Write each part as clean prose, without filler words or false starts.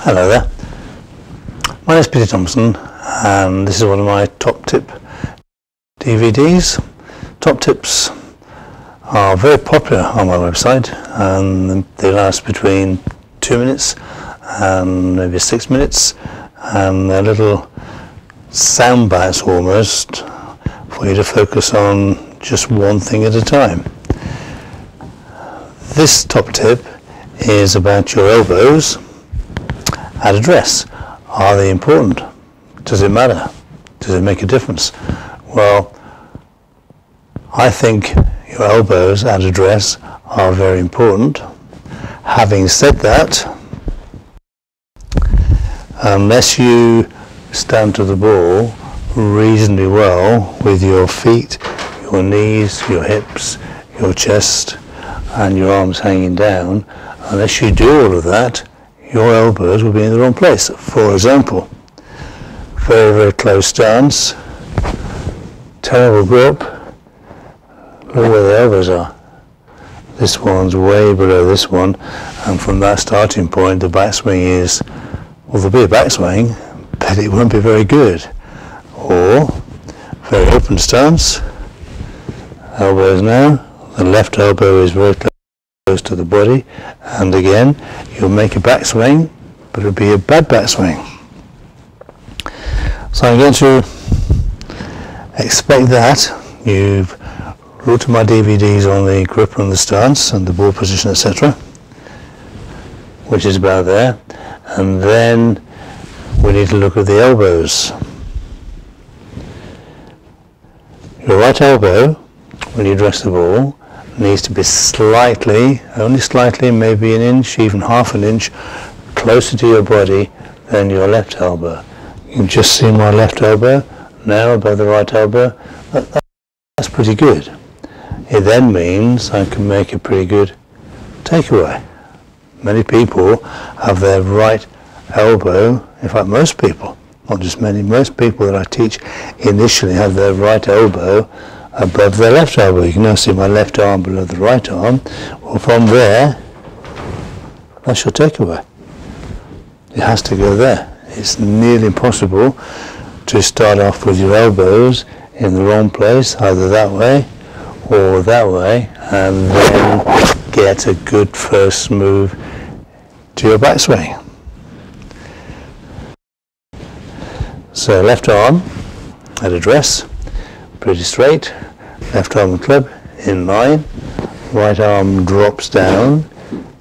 Hello there, my name is Peter Thompson and this is one of my top tip DVDs. Top tips are very popular on my website and they last between 2 minutes and maybe 6 minutes, and they're little sound bites almost for you to focus on just one thing at a time. This top tip is about your elbows at a dress. Are they important? Does it matter? Does it make a difference? Well, I think your elbows at a dress are very important. Having said that, unless you stand to the ball reasonably well with your feet, your knees, your hips, your chest and your arms hanging down, unless you do all of that, your elbows will be in the wrong place. For example, very close stance, terrible grip, look where the elbows are. This one's way below this one, and from that starting point the backswing is, well, there'll be a backswing, but it won't be very good. Or, very open stance, elbows now, the left elbow is very close to the body, and again you'll make a backswing, but it'll be a bad backswing. So I'm going to expect that. You've looked at my DVDs on the grip and the stance and the ball position, etc., which is about there, and then we need to look at the elbows. Your right elbow, when you dress the ball, needs to be slightly, only slightly, maybe an inch, even half an inch, closer to your body than your left elbow. You can just see my left elbow now above the right elbow. That's pretty good. It then means I can make a pretty good takeaway. Many people have their right elbow, in fact most people, not just many, most people that I teach initially have their right elbow above their left elbow. You can now see my left arm below the right arm. Well, from there, that's your takeaway. It has to go there. It's nearly impossible to start off with your elbows in the wrong place, either that way or that way, and then get a good first move to your backswing. So left arm at a dress, pretty straight, left arm and club in line, right arm drops down,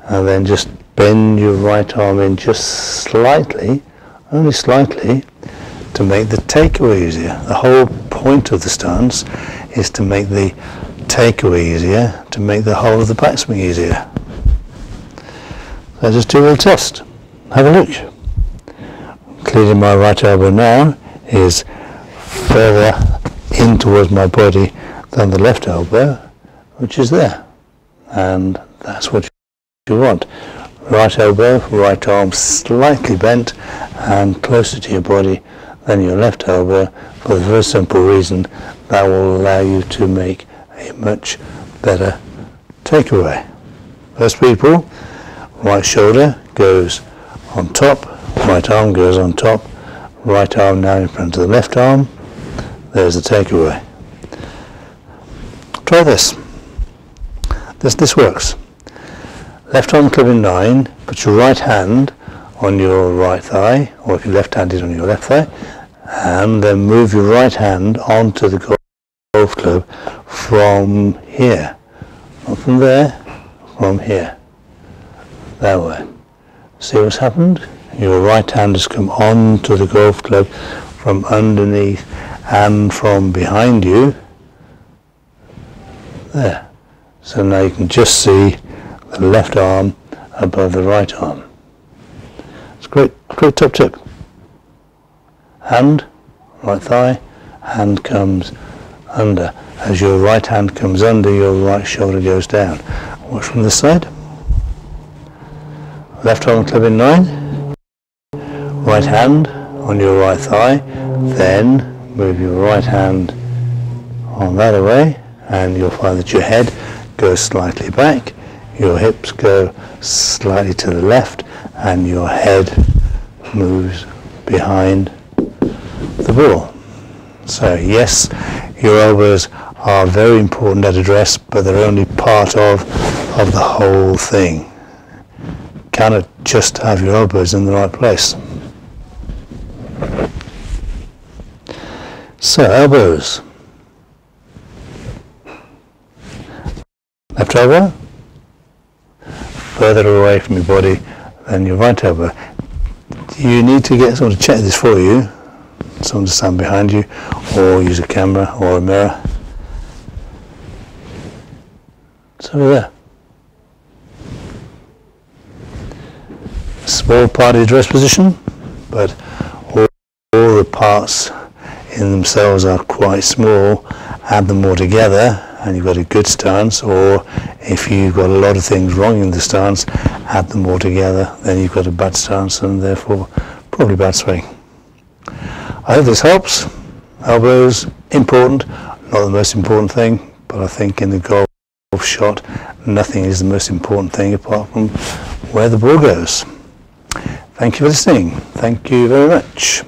and then just bend your right arm in just slightly, only slightly, to make the takeaway easier. The whole point of the stance is to make the takeaway easier, to make the whole of the backswing easier. So just do a little test. Have a look. Clearly my right elbow now is further in towards my body than the left elbow, which is there, and that's what you want. Right elbow, right arm slightly bent and closer to your body than your left elbow, for the very simple reason that will allow you to make a much better takeaway. Most people, right shoulder goes on top, right arm goes on top, right arm now in front of the left arm. There's the takeaway. Try this. This works. Left arm club in 9, put your right hand on your right thigh, or if you're left-handed on your left thigh, and then move your right hand onto the golf club from here. Not from there, from here. That way. See what's happened? Your right hand has come onto the golf club from underneath and from behind you. There. So now you can just see the left arm above the right arm. It's a great top tip. Hand, right thigh, hand comes under. As your right hand comes under, your right shoulder goes down. Watch from this side. Left arm club in 9. Right hand on your right thigh. Then move your right hand on that away, and you'll find that your head goes slightly back, your hips go slightly to the left, and your head moves behind the ball. So yes, your elbows are very important at address, but they're only part of the whole thing. You cannot just have your elbows in the right place. So elbows. Left elbow, further away from your body than your right elbow. You need to get someone to check this for you, someone to stand behind you, or use a camera or a mirror. It's over there. Small part of the address position, but all the parts in themselves are quite small. Add them all together and you've got a good stance, or if you've got a lot of things wrong in the stance, add them all together, then you've got a bad stance and therefore probably bad swing. I hope this helps. Elbows, important, not the most important thing, but I think in the golf shot, nothing is the most important thing apart from where the ball goes. Thank you for listening. Thank you very much.